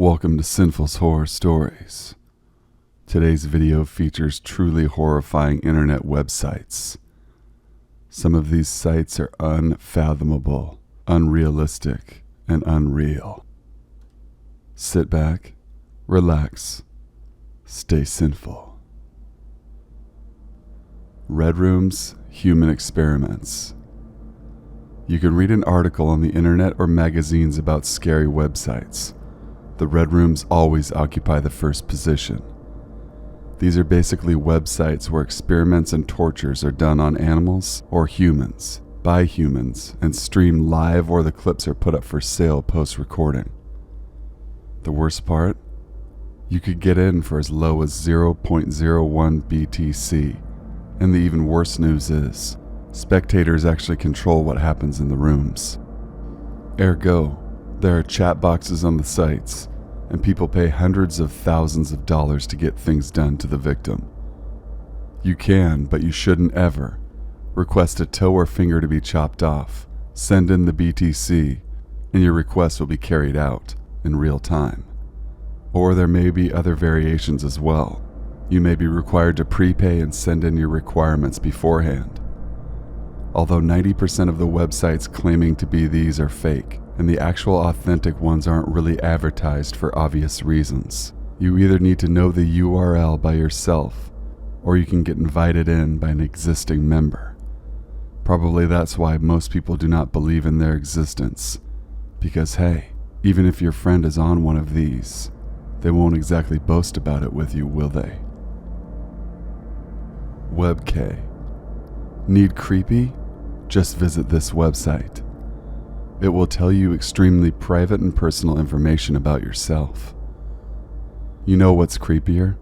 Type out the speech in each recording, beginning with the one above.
Welcome to Sinful's Horror Stories. Today's video features truly horrifying internet websites. Some of these sites are unfathomable, unrealistic, and unreal. Sit back, relax, stay sinful. Red Room's Human Experiments. You can read an article on the internet or magazines about scary websites. The Red Rooms always occupy the first position. These are basically websites where experiments and tortures are done on animals or humans, by humans, and streamed live, or the clips are put up for sale post-recording. The worst part? You could get in for as low as 0.01 BTC, and the even worse news is, spectators actually control what happens in the rooms. Ergo, there are chat boxes on the sites, and people pay hundreds of thousands of dollars to get things done to the victim. You can, but you shouldn't ever, request a toe or finger to be chopped off, send in the BTC, and your request will be carried out in real time. Or there may be other variations as well. You may be required to prepay and send in your requirements beforehand. Although 90% of the websites claiming to be these are fake, and the actual authentic ones aren't really advertised for obvious reasons. You either need to know the URL by yourself, or you can get invited in by an existing member. Probably that's why most people do not believe in their existence. Because hey, even if your friend is on one of these, they won't exactly boast about it with you, will they? Webkit. Need creepy? Just visit this website. It will tell you extremely private and personal information about yourself. You know what's creepier?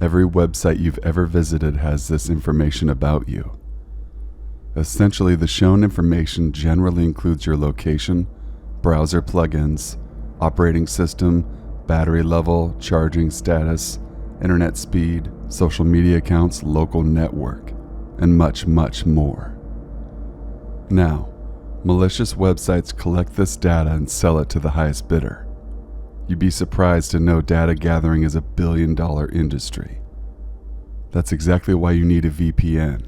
Every website you've ever visited has this information about you. Essentially, the shown information generally includes your location, browser plugins, operating system, battery level, charging status, internet speed, social media accounts, local network, and much, much more. Now, malicious websites collect this data and sell it to the highest bidder. You'd be surprised to know data gathering is a billion-dollar industry. That's exactly why you need a VPN.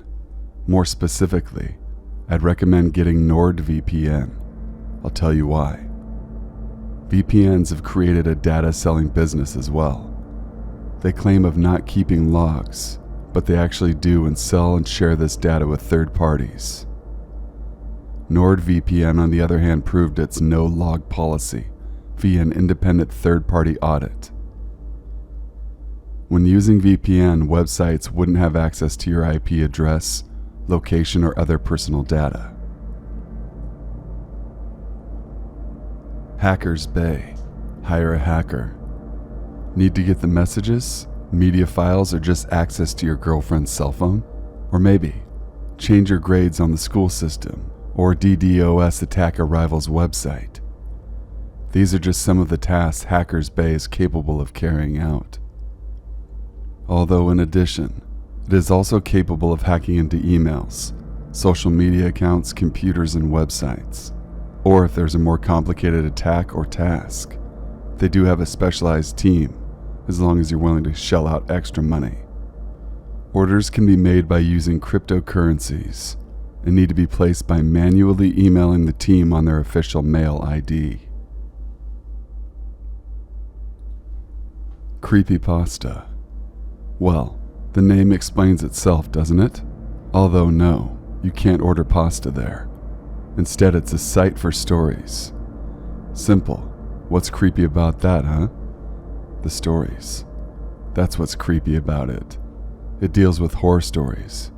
More specifically, I'd recommend getting NordVPN. I'll tell you why. VPNs have created a data-selling business as well. They claim of not keeping logs, but they actually do and sell and share this data with third parties. NordVPN, on the other hand, proved its no-log policy via an independent third-party audit. When using VPN, websites wouldn't have access to your IP address, location, or other personal data. Hackers Bay. Hire a hacker. Need to get the messages, media files, or just access to your girlfriend's cell phone? Or maybe change your grades on the school system, or DDoS attack a rival's website. These are just some of the tasks Hackers Bay is capable of carrying out. Although in addition, it is also capable of hacking into emails, social media accounts, computers, and websites. Or if there's a more complicated attack or task, they do have a specialized team, as long as you're willing to shell out extra money. Orders can be made by using cryptocurrencies, and need to be placed by manually emailing the team on their official mail ID. Creepypasta. Well, the name explains itself, doesn't it? Although no, you can't order pasta there. Instead, it's a site for stories. Simple. What's creepy about that, huh? The stories. That's what's creepy about it. It deals with horror stories.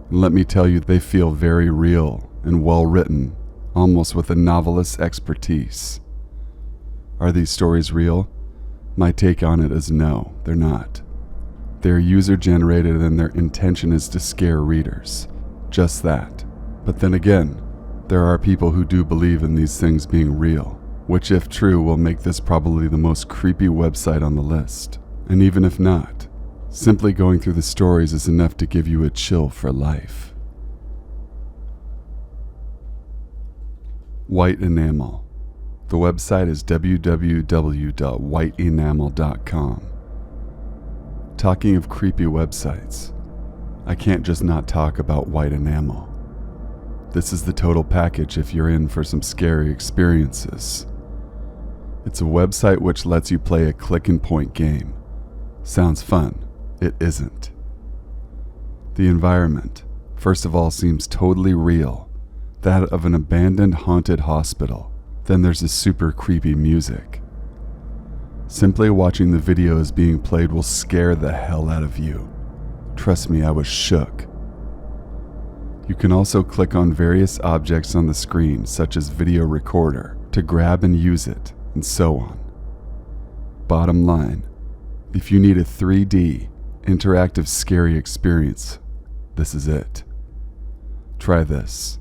And let me tell you, they feel very real and well written, almost with a novelist's expertise. Are these stories real? My take on it is no, they're not. They're user-generated and their intention is to scare readers. Just that. But then again, there are people who do believe in these things being real, which if true will make this probably the most creepy website on the list. And even if not, simply going through the stories is enough to give you a chill for life. White Enamel. The website is www.whiteenamel.com. Talking of creepy websites, I can't just not talk about White Enamel. This is the total package if you're in for some scary experiences. It's a website which lets you play a click and point game. Sounds fun. It isn't. The environment, first of all, seems totally real, that of an abandoned haunted hospital. Then there's the super creepy music. Simply watching the videos being played will scare the hell out of you. Trust me, I was shook. You can also click on various objects on the screen, such as video recorder, to grab and use it, and so on. Bottom line, if you need a 3D, interactive scary experience, this is it. Try this.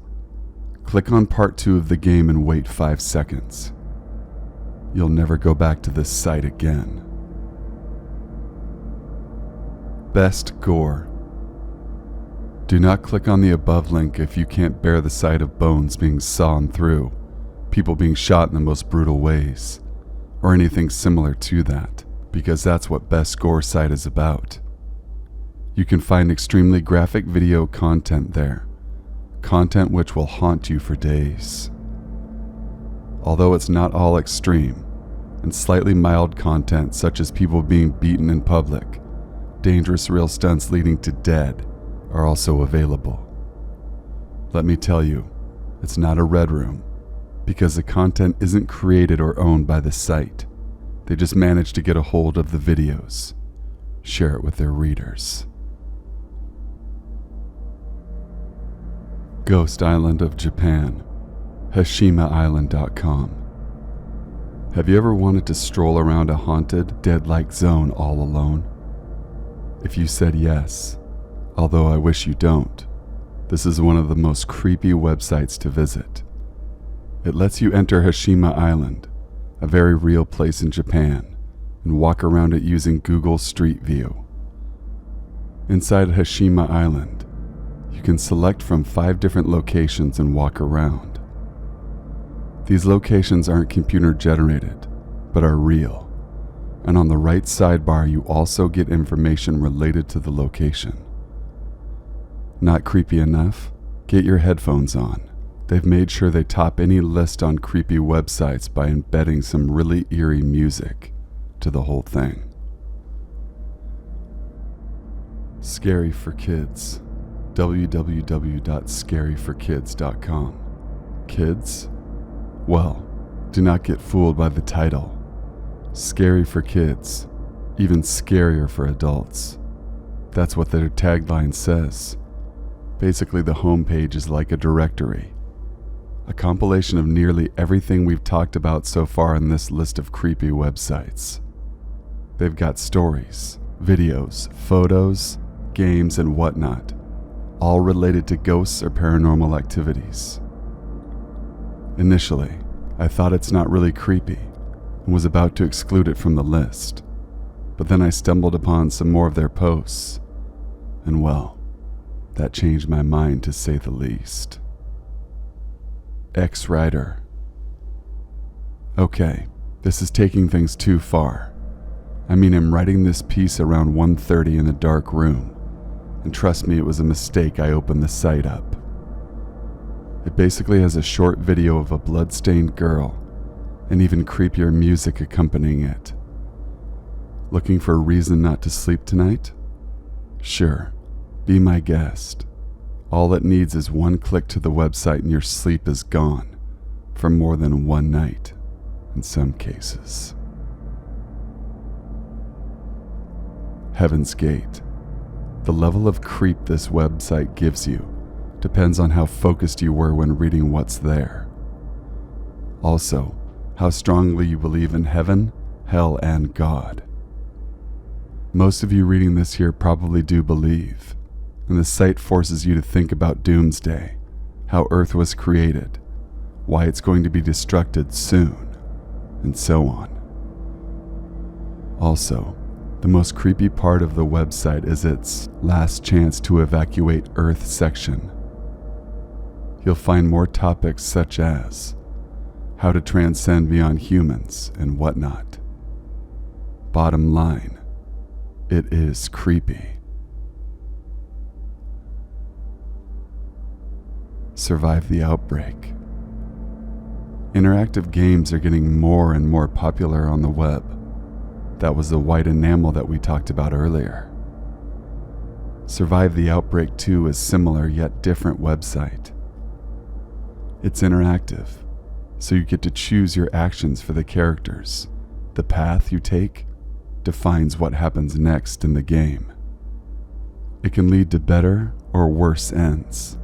Click on part 2 of the game and wait 5 seconds. You'll never go back to this site again. Best Gore. Do not click on the above link if you can't bear the sight of bones being sawn through, people being shot in the most brutal ways, or anything similar to that, because that's what Best Gore site is about. You can find extremely graphic video content there, content which will haunt you for days. Although it's not all extreme, and slightly mild content such as people being beaten in public, dangerous real stunts leading to dead are also available. Let me tell you, it's not a red room, because the content isn't created or owned by the site. They just manage to get a hold of the videos, share it with their readers. Ghost Island of Japan, HashimaIsland.com. Have you ever wanted to stroll around a haunted, dead-like zone all alone? If you said yes, although I wish you don't, this is one of the most creepy websites to visit. It lets you enter Hashima Island, a very real place in Japan, and walk around it using Google Street View. Inside Hashima Island, you can select from 5 different locations and walk around. These locations aren't computer generated, but are real, and on the right sidebar you also get information related to the location. Not creepy enough? Get your headphones on. They've made sure they top any list on creepy websites by embedding some really eerie music to the whole thing. Scary for Kids. www.scaryforkids.com. Kids? Well, do not get fooled by the title. Scary for kids, even scarier for adults. That's what their tagline says. Basically, the homepage is like a directory, a compilation of nearly everything we've talked about so far in this list of creepy websites. They've got stories, videos, photos, games, and whatnot, all related to ghosts or paranormal activities. Initially, I thought it's not really creepy and was about to exclude it from the list, but then I stumbled upon some more of their posts, and well, that changed my mind to say the least. Ex-writer. Okay, this is taking things too far. I mean, I'm writing this piece around 1:30 in a dark room, and trust me, it was a mistake I opened the site up. It basically has a short video of a blood-stained girl, and even creepier music accompanying it. Looking for a reason not to sleep tonight? Sure, be my guest. All it needs is one click to the website and your sleep is gone, for more than one night, in some cases. Heaven's Gate. The level of creep this website gives you depends on how focused you were when reading what's there. Also, how strongly you believe in heaven, hell, and God. Most of you reading this here probably do believe, and the site forces you to think about doomsday, how Earth was created, why it's going to be destructed soon, and so on. Also, the most creepy part of the website is its last chance to evacuate Earth section. You'll find more topics such as how to transcend beyond humans and whatnot. Bottom line, it is creepy. Survive the outbreak. Interactive games are getting more and more popular on the web. That was the white enamel that we talked about earlier. Survive the Outbreak 2 is similar yet different website. It's interactive, so you get to choose your actions for the characters. The path you take defines what happens next in the game. It can lead to better or worse ends.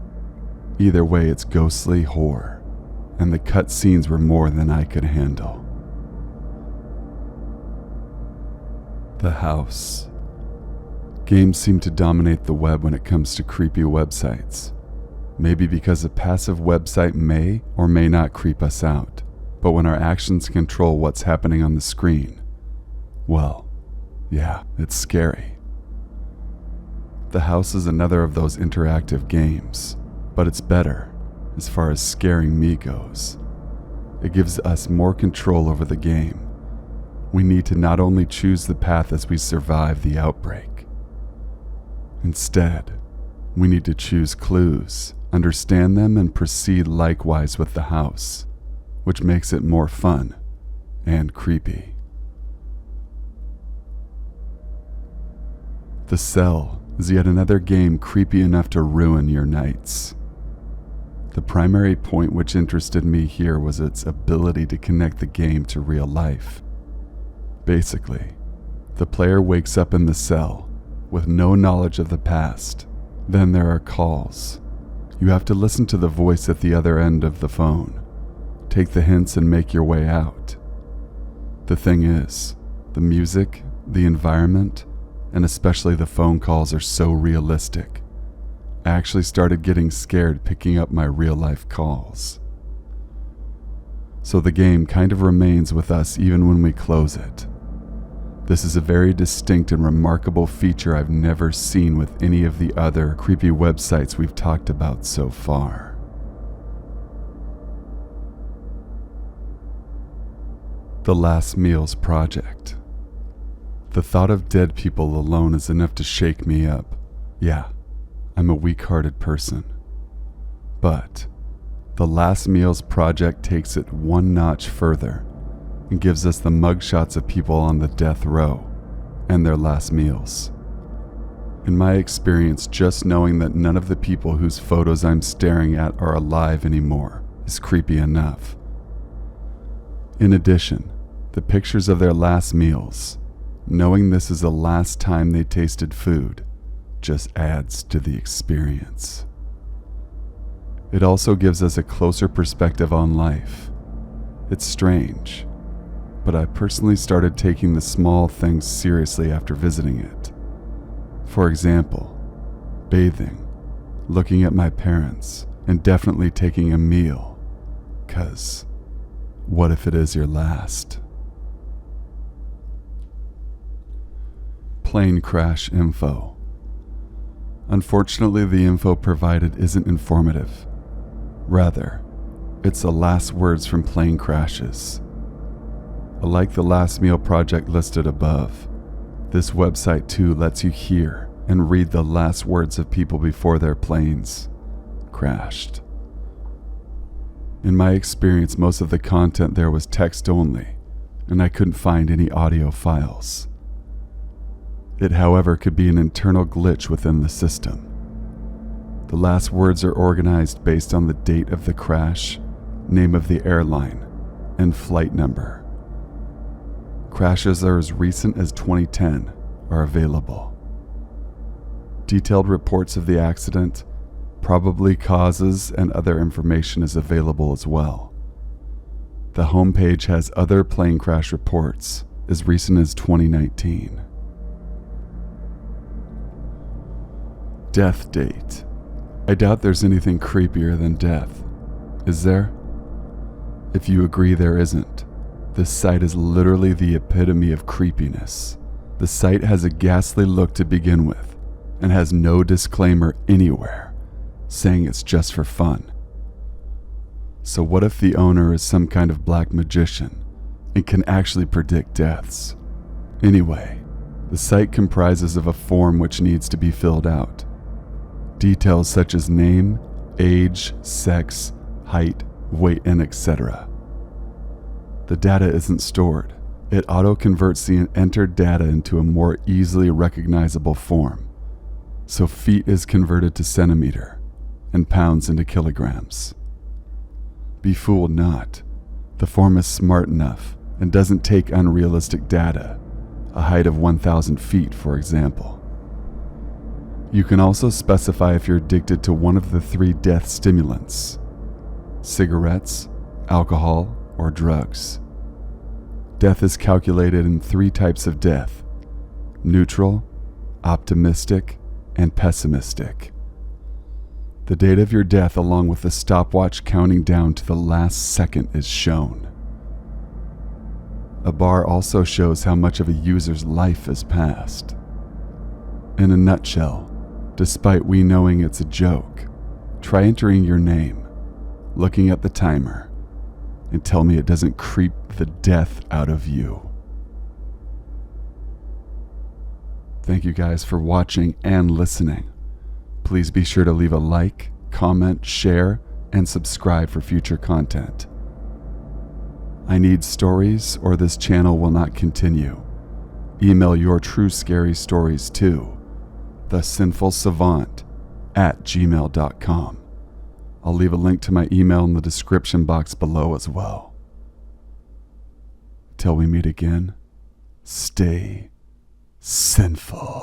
Either way, it's ghostly horror, and the cutscenes were more than I could handle. The house. Games seem to dominate the web when it comes to creepy websites. Maybe because a passive website may or may not creep us out, but when our actions control what's happening on the screen, well, yeah, it's scary. The house is another of those interactive games, but it's better as far as scaring me goes. It gives us more control over the game. We need to not only choose the path as we survive the outbreak. Instead, we need to choose clues, understand them, and proceed likewise with the house, which makes it more fun and creepy. The Cell is yet another game creepy enough to ruin your nights. The primary point which interested me here was its ability to connect the game to real life. Basically, the player wakes up in the cell with no knowledge of the past. Then there are calls. You have to listen to the voice at the other end of the phone, take the hints, and make your way out. The thing is, the music, the environment, and especially the phone calls are so realistic. I actually started getting scared picking up my real-life calls. So the game kind of remains with us even when we close it. This is a very distinct and remarkable feature I've never seen with any of the other creepy websites we've talked about so far. The Last Meals Project. The thought of dead people alone is enough to shake me up. Yeah, I'm a weak-hearted person. But the Last Meals Project takes it one notch further and gives us the mugshots of people on the death row and their last meals. In my experience, just knowing that none of the people whose photos I'm staring at are alive anymore is creepy enough. In addition, the pictures of their last meals, knowing this is the last time they tasted food, just adds to the experience. It also gives us a closer perspective on life. It's strange, but I personally started taking the small things seriously after visiting it. For example, bathing, looking at my parents, and definitely taking a meal. 'Cause what if it is your last? Plane crash info. Unfortunately, the info provided isn't informative. Rather, it's the last words from plane crashes. Like the Last Meal Project listed above, this website too lets you hear and read the last words of people before their planes crashed. In my experience, most of the content there was text only, and I couldn't find any audio files. It, however, could be an internal glitch within the system. The last words are organized based on the date of the crash, name of the airline, and flight number. Crashes that are as recent as 2010 are available. Detailed reports of the accident, probably causes, and other information is available as well. The homepage has other plane crash reports as recent as 2019. Death date. I doubt there's anything creepier than death. Is there? If you agree there isn't, this site is literally the epitome of creepiness. The site has a ghastly look to begin with, and has no disclaimer anywhere, saying it's just for fun. So what if the owner is some kind of black magician and can actually predict deaths? Anyway, the site comprises of a form which needs to be filled out. Details such as name, age, sex, height, weight, and etc. The data isn't stored. It auto-converts the entered data into a more easily recognizable form. So feet is converted to centimeter, and pounds into kilograms. Be fooled not. The form is smart enough and doesn't take unrealistic data, a height of 1,000 feet, for example. You can also specify if you're addicted to one of the 3 death stimulants: cigarettes, alcohol, or drugs. Death is calculated in 3 types of death: neutral, optimistic, and pessimistic. The date of your death along with the stopwatch counting down to the last second is shown. A bar also shows how much of a user's life has passed. In a nutshell, despite we knowing it's a joke, try entering your name, looking at the timer, and tell me it doesn't creep the death out of you. Thank you guys for watching and listening. Please be sure to leave a like, comment, share, and subscribe for future content. I need stories or this channel will not continue. Email your true scary stories to thesinfulsavant@gmail.com. I'll leave a link to my email in the description box below as well. Till we meet again, stay sinful.